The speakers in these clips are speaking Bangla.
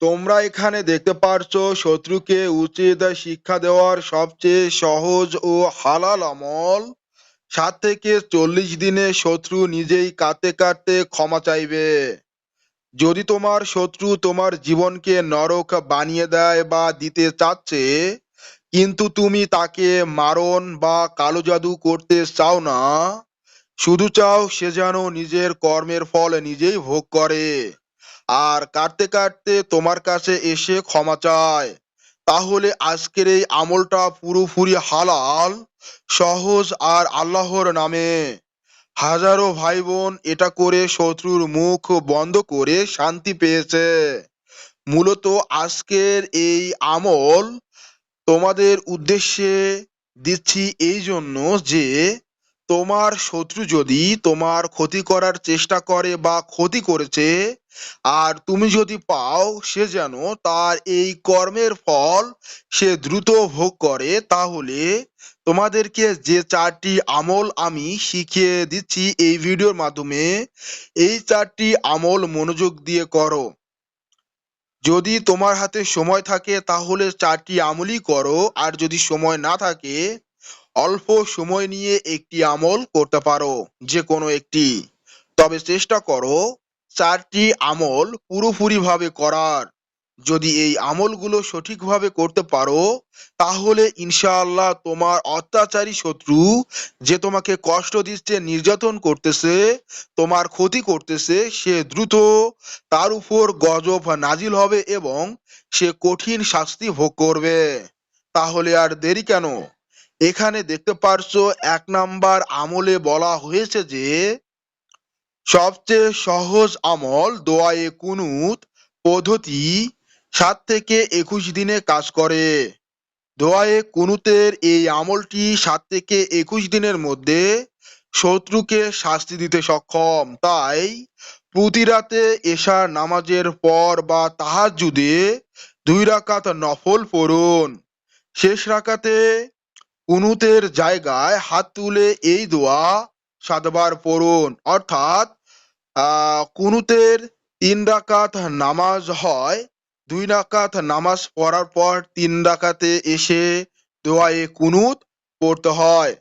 তোমরা এখানে দেখতে পারছো শত্রুকে উচিত শিক্ষা দেওয়ার সবচেয়ে সহজ ও হালাল আমল 7 থেকে 40 দিনে শত্রু নিজেই কাঁদতে কাঁদতে ক্ষমা চাইবে। যদি তোমার শত্রু তোমার জীবনকে নরক বানিয়ে দেয় বা দিতে চাচ্ছে, কিন্তু তুমি তাকে মারণ বা কালো জাদু করতে চাও না, শুধু চাও সে যেন নিজের কর্মের ফল নিজেই ভোগ করে আর কাটতে কাটতে তোমার কাছে এসে ক্ষমা চায়, তাহলে আজকের এই আমলটা পুরোপুরি হালাল, সহজ আর আল্লাহর নামে। হাজারো ভাই বোন এটা করে শত্রুর মুখ বন্ধ করে শান্তি পেয়েছে। মূলত আজকের এই আমল তোমাদের উদ্দেশ্যে দিচ্ছি এই জন্য যে তোমার শত্রু যদি তোমার ক্ষতি করার চেষ্টা করে বা ক্ষতি করেছে আর তুমি যদি পাও সে যেন তার এই কর্মের ফল সে দ্রুত ভোগ করে, তাহলে তোমাদেরকে যে 4টি আমল আমি শিখিয়ে দিচ্ছি এই ভিডিওর মাধ্যমে, এই 4টি আমল মনোযোগ দিয়ে করো। যদি তোমার হাতে সময় থাকে তাহলে 4টি আমলই করো, আর যদি সময় না থাকে অল্প সময় নিয়ে একটি আমল করতে পারো, যে কোনো একটি। তবে চেষ্টা করো 4টি আমল পুরোপুরিভাবে করার। যদি এই আমলগুলো সঠিকভাবে করতে পারো তাহলে ইনশাআল্লাহ তোমার অত্যাচারী শত্রু যে তোমাকে কষ্ট দিচ্ছে, নির্যাতন করতেছে, তোমার ক্ষতি করতেছে, সে দ্রুত তার উপর গজব নাজিল হবে এবং সে কঠিন শাস্তি ভোগ করবে। তাহলে আর দেরি কেন? এখানে দেখতে পারছো 1 নাম্বার আমলে বলা হয়েছে যে সবচেয়ে সহজ আমল দোয়ায়ে কুনুত পদ্ধতি 7 থেকে 21 দিনে কাজ করে। দোয়ায়ে কুনুতের এই আমলটি 7 থেকে 21 দিনের মধ্যে শত্রুকে শাস্তি দিতে সক্ষম। তাই প্রতি রাতে এশার নামাজের পর বা তাহাজ্জুদে 2 রাকাত নফল পড়ুন। শেষ রাকাতে কুনুতের জায়গায় হাত তুলে এই দোয়া 7 বার পড়ুন। অর্থাৎ কুনুতের 3 রাকাত নামাজ হয়, 2 রাকাত নামাজ পড়ার পর 3 রাকাতে এসে দোয়ায়ে কুনুত পড়তে হয়।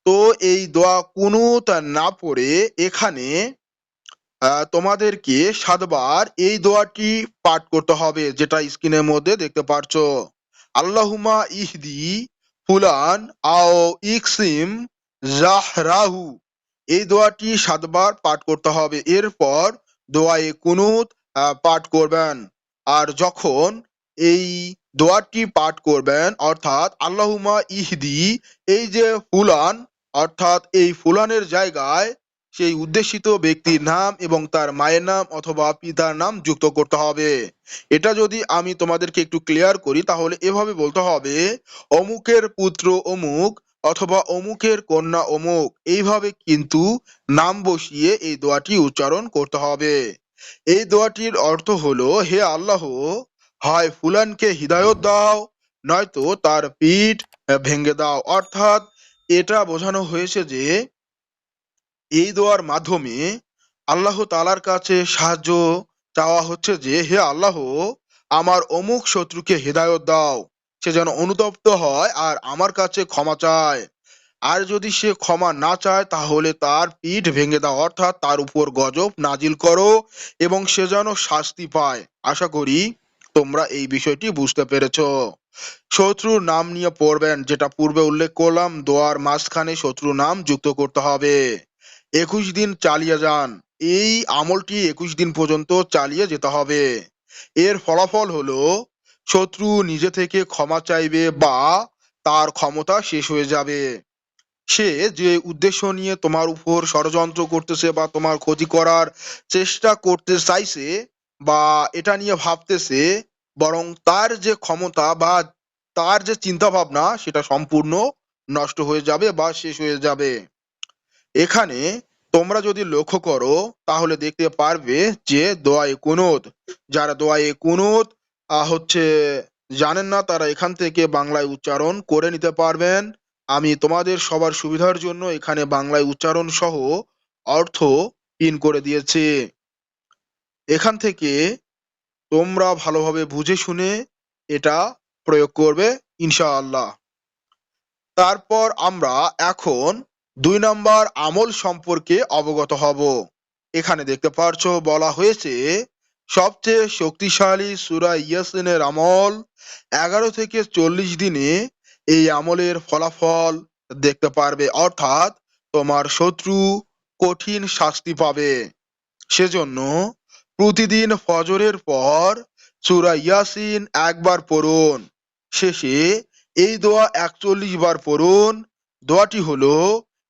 তো এই দোয়া কুনুত না পড়ে এখানে তোমাদেরকে 7 বার এই দোয়াটি পাঠ করতে হবে, যেটা স্ক্রিনের মধ্যে দেখতে পারছো। আল্লাহুমা ইহদি ফুলান আও ইকসিম জাহরাহু, এই দোয়াটি 7 বার পাঠ করতে হবে। এরপর দোয়ায়ে কুনুত পাঠ করবেন। আর যখন এই দোয়াটি পাঠ করবেন, অর্থাৎ আল্লাহুমা ইহদি, এই যে ফুলান, অর্থাৎ এই ফুলানের জায়গায় সেই উদ্দেশিত ব্যক্তির নাম এবং তার মায়ের নাম অথবা পিতার নাম যুক্ত করতে হবে। এটা যদি আমি তোমাদেরকে একটু ক্লিয়ার করি তাহলে এভাবে বলতে হবে, অমুকের পুত্র অমুক অথবা অমুকের কন্যা অমুক, এইভাবে কিন্তু নাম বসিয়ে এই দোয়াটি উচ্চারণ করতে হবে। এই দোয়াটির অর্থ হলো, হে আল্লাহ, হয় ফুলানকে হিদায়ত দাও, নয়তো তার পিঠ ভেঙে দাও। অর্থাৎ এটা বোঝানো হয়েছে যে এই দোয়ার মাধ্যমে আল্লাহ তাআলার কাছে সাহায্য চাওয়া হচ্ছে যে, হে আল্লাহ, আমার অমুক শত্রুকে হেদায়ত দাও, সে যেন অনুতপ্ত হয় আর আমার কাছে ক্ষমা চায়। আর যদি সে ক্ষমা না চায় তাহলে তার পিঠ ভেঙে দাও, অর্থাৎ তার উপর গজব নাজিল করো এবং সে যেন শাস্তি পায়। আশা করি তোমরা এই বিষয়টি বুঝতে পেরেছো। শত্রুর নাম নিয়ে পড়বেন, যেটা পূর্বে উল্লেখ করলাম, দোয়ার মাঝখানে শত্রুর নাম যুক্ত করতে হবে। 21 দিন চালিয়ে যান। এই আমলটি 21 দিন পর্যন্ত চালিয়ে যেতে হবে। এর ফলাফল হলো শত্রু নিজে থেকে ক্ষমা চাইবে বা তার ক্ষমতা শেষ হয়ে যাবে। সে যে উদ্দেশ্য নিয়ে তোমার উপর ষড়যন্ত্র করতেছে বা তোমার ক্ষতি করার চেষ্টা করতে চাইছে বা এটা নিয়ে ভাবতেছে, বরং তার যে ক্ষমতা বা তার যে চিন্তা ভাবনা সেটা সম্পূর্ণ নষ্ট হয়ে যাবে বা শেষ হয়ে যাবে। এখানে তোমরা যদি লক্ষ্য করো তাহলে দেখতে পারবে যে দোয়ায়ে কুনুত, যারা দোয়ায়ে কুনুত হচ্ছে জানেন না, তারা এখান থেকে বাংলায় উচ্চারণ করে নিতে পারবেন। আমি তোমাদের সবার সুবিধার জন্য এখানে বাংলায় উচ্চারণ সহ অর্থ পিন করে দিয়েছি। এখান থেকে তোমরা ভালোভাবে বুঝে শুনে এটা প্রয়োগ করবে ইনশাআল্লাহ। তারপর আমরা এখন 2 নম্বর আমল সম্পর্কে অবগত হব। এখানে দেখতে পারছো বলা হয়েছে সবচেয়ে শক্তিশালী সূরা ইয়াসিনের আমল 11 থেকে 40 দিনে এই আমলের ফলাফল দেখতে পারবে, অর্থাৎ তোমার শত্রু কঠিন শাস্তি পাবে। সেজন্য প্রতিদিন ফজরের পর সূরা ইয়াসিন একবার পড়ুন, শেষে এই দোয়া 41 বার পড়ুন। দোয়াটি হলো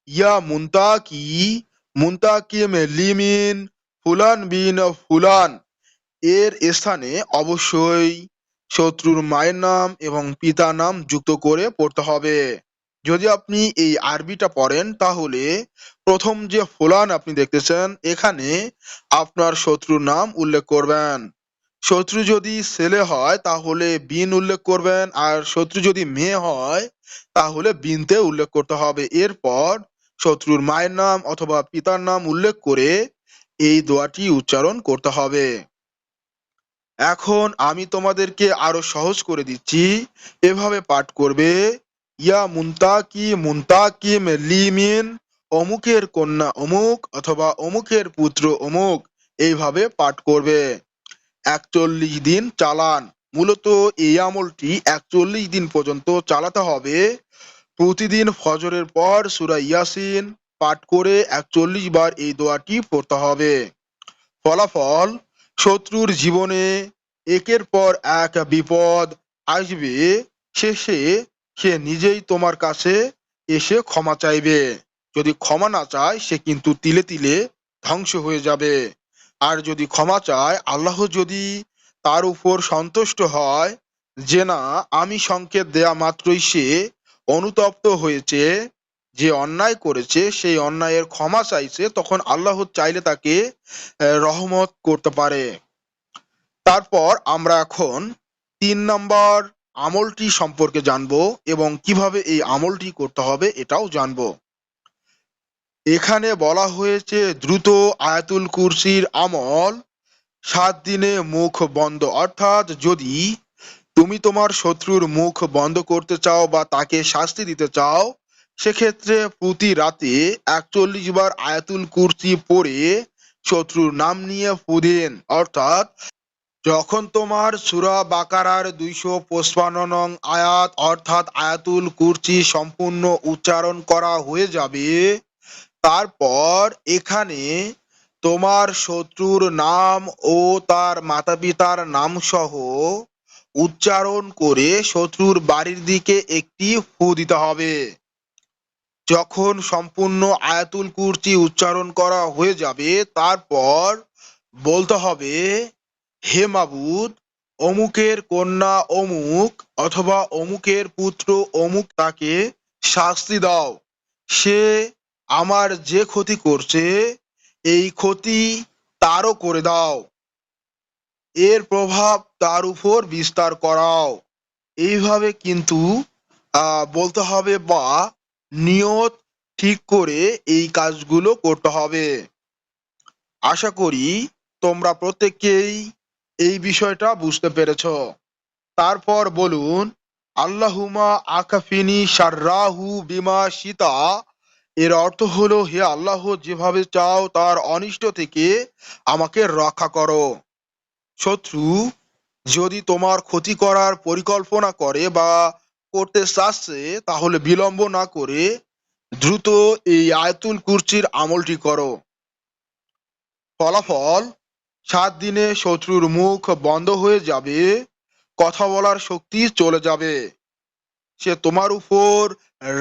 ইয়া মুনতাকি মুনতাকিম লিমিন ফুলান বিন ফুলান। এর স্থানে অবশ্যই শত্রুর মায়ের নাম এবং পিতার নাম যুক্ত করে পড়তে হবে। যদি আপনি এই আরবিটা পড়েন তাহলে প্রথম যে ফুলান আপনি দেখতেছেন এখানে আপনার শত্রুর নাম উল্লেখ করবেন। শত্রু যদি ছেলে হয় তাহলে বিন উল্লেখ করবেন, আর শত্রু যদি মেয়ে হয় তাহলে বিনতে উল্লেখ করতে হবে। এরপর শত্রুর মায়ের নাম অথবা পিতার নাম উল্লেখ করে এই দোয়াটি উচ্চারণ করতে হবে। এখন আমি তোমাদেরকে আরো সহজ করে দিচ্ছি, এভাবে পাঠ করবে ইয়া মুনতাকি মুনতাকিম লিমিন অমুকের কন্যা অমুক অথবা অমুকের পুত্র অমুক, এইভাবে পাঠ করবে। 41 দিন চালান। মূলত এই আমলটি 41 দিন পর্যন্ত চালাতে হবে। প্রতিদিন ফজরের পর সূরা ইয়াসিন পাঠ করে 41 বার এই দোয়াটি পড়তে হবে। ফলাফল, শত্রুর জীবনে একের পর এক বিপদ আসবে, শেষে সে নিজেই তোমার কাছে এসে ক্ষমা চাইবে। যদি ক্ষমা না চায় সে কিন্তু তিলে তিলে ধ্বংস হয়ে যাবে। আর যদি ক্ষমা চায়, আল্লাহ যদি তার উপর সন্তুষ্ট হয় যে না আমি সংকেত দেয়া মাত্রই সে অনুতপ্ত হয়েছে, যে অন্যায় করেছে সেই অন্যায়ের ক্ষমা চাইছে, তখন আল্লাহ চাইলে তাকে রহমত করতে পারে। তারপর আমরা এখন 3 নম্বর আমলটি সম্পর্কে জানবো এবং কিভাবে এই আমলটি করতে হবে এটাও জানবো। এখানে বলা হয়েছে দ্রুত আয়াতুল কুরসির আমল 7 দিনে মুখ বন্ধ, অর্থাৎ যদি তুমি তোমার শত্রুর মুখ বন্ধ করতে চাও বা তাকে শাস্তি দিতে চাও, সেক্ষেত্রে প্রতি রাতে 41 বার আয়াতুল কুরসি পড়ে শত্রুর নাম নিয়ে ফু দিন। অর্থাৎ যখন তোমার সূরা বাকারার 255 নং আয়াত অর্থাৎ আয়াতুল কুরসি সম্পূর্ণ উচ্চারণ করা হয়ে যাবে, তারপর এখানে তোমার শত্রুর নাম ও তার মাতা পিতার নাম সহ উচ্চারণ করে শত্রুর বাড়ির দিকে একটি ফু দিতে হবে। যখন সম্পূর্ণ আয়াতুল কুরসি উচ্চারণ করা হয়ে যাবে তারপর বলতে হবে হে মাবুদ, অমুকের কন্যা অমুক অথবা অমুকের পুত্র অমুক তাকে শাস্তি দাও। সে আমার যে ক্ষতি করছে এই ক্ষতি তারও করে দাও, এর প্রভাব তার উপর বিস্তার করাও। এইভাবে কিন্তু বলতে হবে বা নিয়ত ঠিক করে এই কাজগুলো করতে হবে। আশা করি তোমরা প্রত্যেকেই এই বিষয়টা বুঝতে পেরেছ। তারপর বলুন আল্লাহুমা আকাফিনি শাররাহু বিমা শিতা। এর অর্থ হলো হে আল্লাহ, যেভাবে চাও তার অনিষ্ট থেকে আমাকে রক্ষা করো। শত্রু যদি তোমার ক্ষতি করার পরিকল্পনা করে বা করতে চাচ্ছে তাহলে বিলম্ব না করে দ্রুত এই আয়াতুল কুরসির আমলটি করো। ফলাফল, 7 দিনে শত্রুর মুখ বন্ধ হয়ে যাবে, কথা বলার শক্তি চলে যাবে। সে তোমার উপর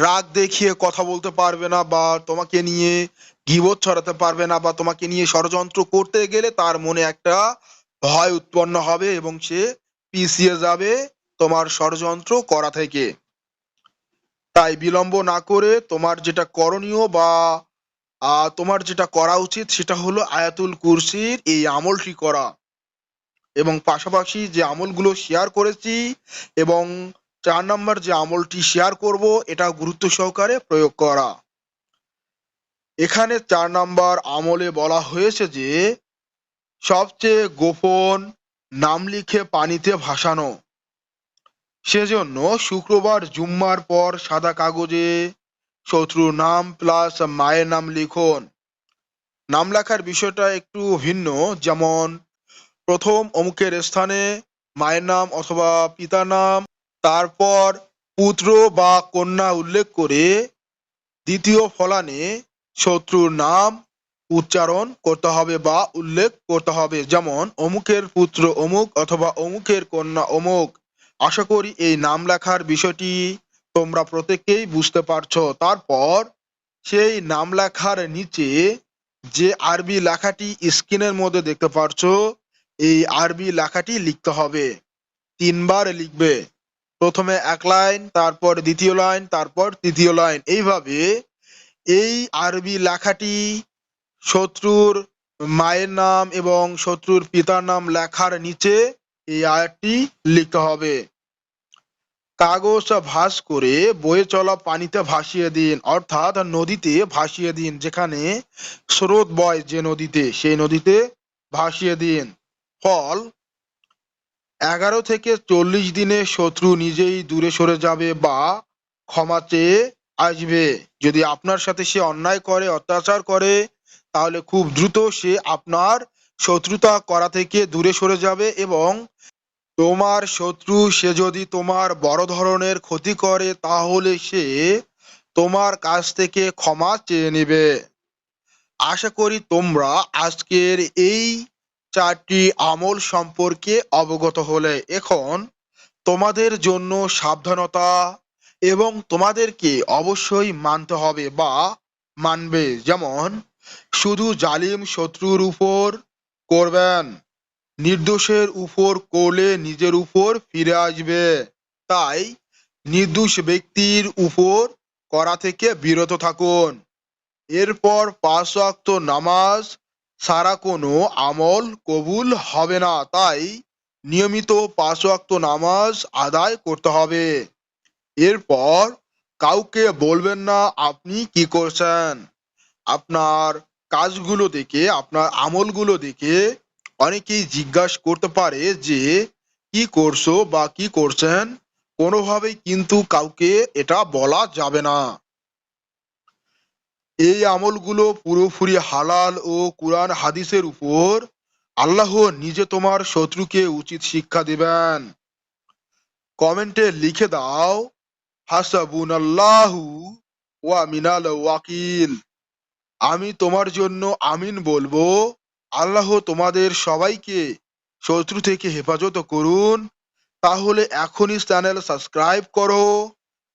রাগ দেখিয়ে কথা বলতে পারবে না বা তোমাকে নিয়ে গীবত ছড়াতে পারবে না বা তোমাকে নিয়ে ষড়যন্ত্র করতে গেলে তার মনে একটা ভয় উৎপন্ন হবে এবং সে পিছিয়ে যাবে তোমার ষড়যন্ত্র করা থেকে। তাই বিলম্ব না করে তোমার যেটা করণীয় বা তোমার যেটা করা উচিত সেটা হলো আয়াতুল কুরসির এই আমলটি করা এবং পাশাপাশি যে আমলগুলো শেয়ার করেছি এবং 4 নম্বর যে আমলটি শেয়ার করব এটা গুরুত্ব সহকারে প্রয়োগ করা। এখানে 4 নম্বর আমলে বলা হয়েছে যে সবচেয়ে গোপন নাম লিখে পানিতে ভাসানো। সেজন্য শুক্রবার জুম্মার পর সাদা কাগজে শত্রুর নাম প্লাস মায়ের নাম লিখুন। নাম লেখার বিষয়টা একটু ভিন্ন, যেমন প্রথম অমুকের স্থানে মায়ের নাম অথবা পিতার নাম, তারপর পুত্র বা কন্যা উল্লেখ করে দ্বিতীয় ফলানে শত্রুর নাম উচ্চারণ করতে হবে বা উল্লেখ করতে হবে, যেমন অমুকের পুত্র অমুক অথবা অমুকের কন্যা অমুক। আশা করি এই নাম লেখার বিষয়টি তোমরা প্রত্যেকেই বুঝতে পারছো। তারপর সেই নাম লেখার নিচে যে আরবি লেখাটি স্ক্রিনের মধ্যে দেখতে পারছো, এই আরবি লেখাটি লিখতে হবে। 3বার লিখবে, প্রথমে এক লাইন, তারপর দ্বিতীয় লাইন, তারপর তৃতীয় লাইন, এইভাবে এই আরবি লেখাটি শত্রুর মায়ের নাম এবং শত্রুর পিতার নাম লেখার নিচে এই আয়াতটি লিখতে হবে। কাগজ ভাঁজ করে বয়ে চলা পানিতে ভাসিয়ে দিন, অর্থাৎ নদীতে ভাসিয়ে দিন, যেখানে স্রোত বয় যে নদীতে, সেই নদীতে ভাসিয়ে দিন। ফল 11 থেকে 40 দিনে শত্রু নিজেই দূরে সরে যাবে বা ক্ষমা চেয়ে আসবে। যদি আপনার সাথে সে অন্যায় করে, অত্যাচার করে, তাহলে খুব দ্রুত সে আপনার শত্রুতা করা থেকে দূরে সরে যাবে, এবং তোমার শত্রু সে যদি তোমার বড় ধরনের ক্ষতি করে, তাহলে সে তোমার কাছ থেকে ক্ষমা চেয়ে নেবে। আশা করি তোমরা আজকের এই 4টি আমল সম্পর্কে অবগত হলে। এখন তোমাদের জন্য সাবধানতা, এবং তোমাদেরকে অবশ্যই মানতে হবে বা মানবে। যেমন শুধু জালিম শত্রুর উপর করবেন, নির্দোষের উপর করলে নিজের উপর ফিরে আসবে। তাই নির্দোষ ব্যক্তির উপর করা থেকে বিরত থাকুন। এরপর 5 ওয়াক্ত নামাজ ছাড়া কোনো আমল কবুল হবে না, তাই নিয়মিত 5 ওয়াক্ত নামাজ আদায় করতে হবে। এরপর কাউকে বলবেন না আপনি কি করছেন। আপনার কাজগুলো দেখে, আপনার আমলগুলো দেখে অনেকেই জিজ্ঞাসা করতে পারে যে কি করছো বা কি করছেন। কোনোভাবেই কিন্তু কাউকে এটা বলা যাবে না। এই আমলগুলো পুরোপুরি হালাল ও কুরআন হাদিসের উপর। আল্লাহ নিজে তোমার শত্রুকে উচিত শিক্ষা দিবেন। কমেন্টে লিখে দাও হাসাবুনাল্লাহু ওয়া মিনাল ওয়াকিল। আমি তোমার জন্য আমিন বলবো। আল্লাহ তোমাদের সবাইকে শত্রু থেকে হেফাজত করুন। তাহলে এখনই চ্যানেল সাবস্ক্রাইব করো,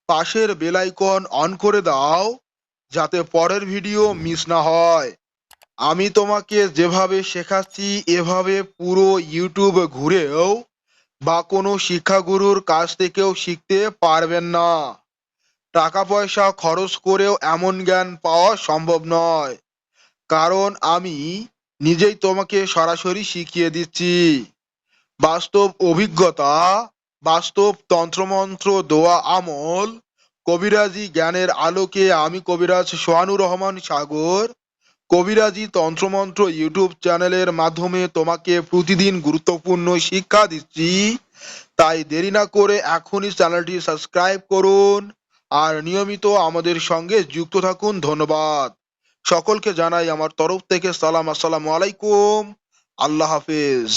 পাশের বেল আইকন অন করে দাও, যাতে পরের ভিডিও মিস না হয়। আমি তোমাকে যেভাবে শেখাচ্ছি এভাবে পুরো ইউটিউব ঘুরেও বা কোনো শিক্ষাগুরুর কাছ থেকেও শিখতে পারবেন না। টাকা পয়সা খরচ করেও এমন জ্ঞান পাওয়া সম্ভব নয়, কারণ আমি নিজেই তোমাকে সরাসরি শিখিয়ে দিচ্ছি। বাস্তব অভিজ্ঞতা, বাস্তব তন্ত্রমন্ত্র, দোয়া, আমল, কবিরাজি জ্ঞানের আলোকে আমি কবিরাজ সোহানুর রহমান সাগর কবিরাজি তন্ত্রমন্ত্র ইউটিউব চ্যানেলের মাধ্যমে তোমাকে প্রতিদিন গুরুত্বপূর্ণ শিক্ষা দিচ্ছি। তাই দেরি না করে এখনই চ্যানেলটি সাবস্ক্রাইব করুন আর নিয়মিত আমাদের সঙ্গে যুক্ত থাকুন। ধন্যবাদ। সকলকে জানাই আমার তরফ থেকে সালাম। আসসালামু আলাইকুম। আল্লাহ হাফেজ।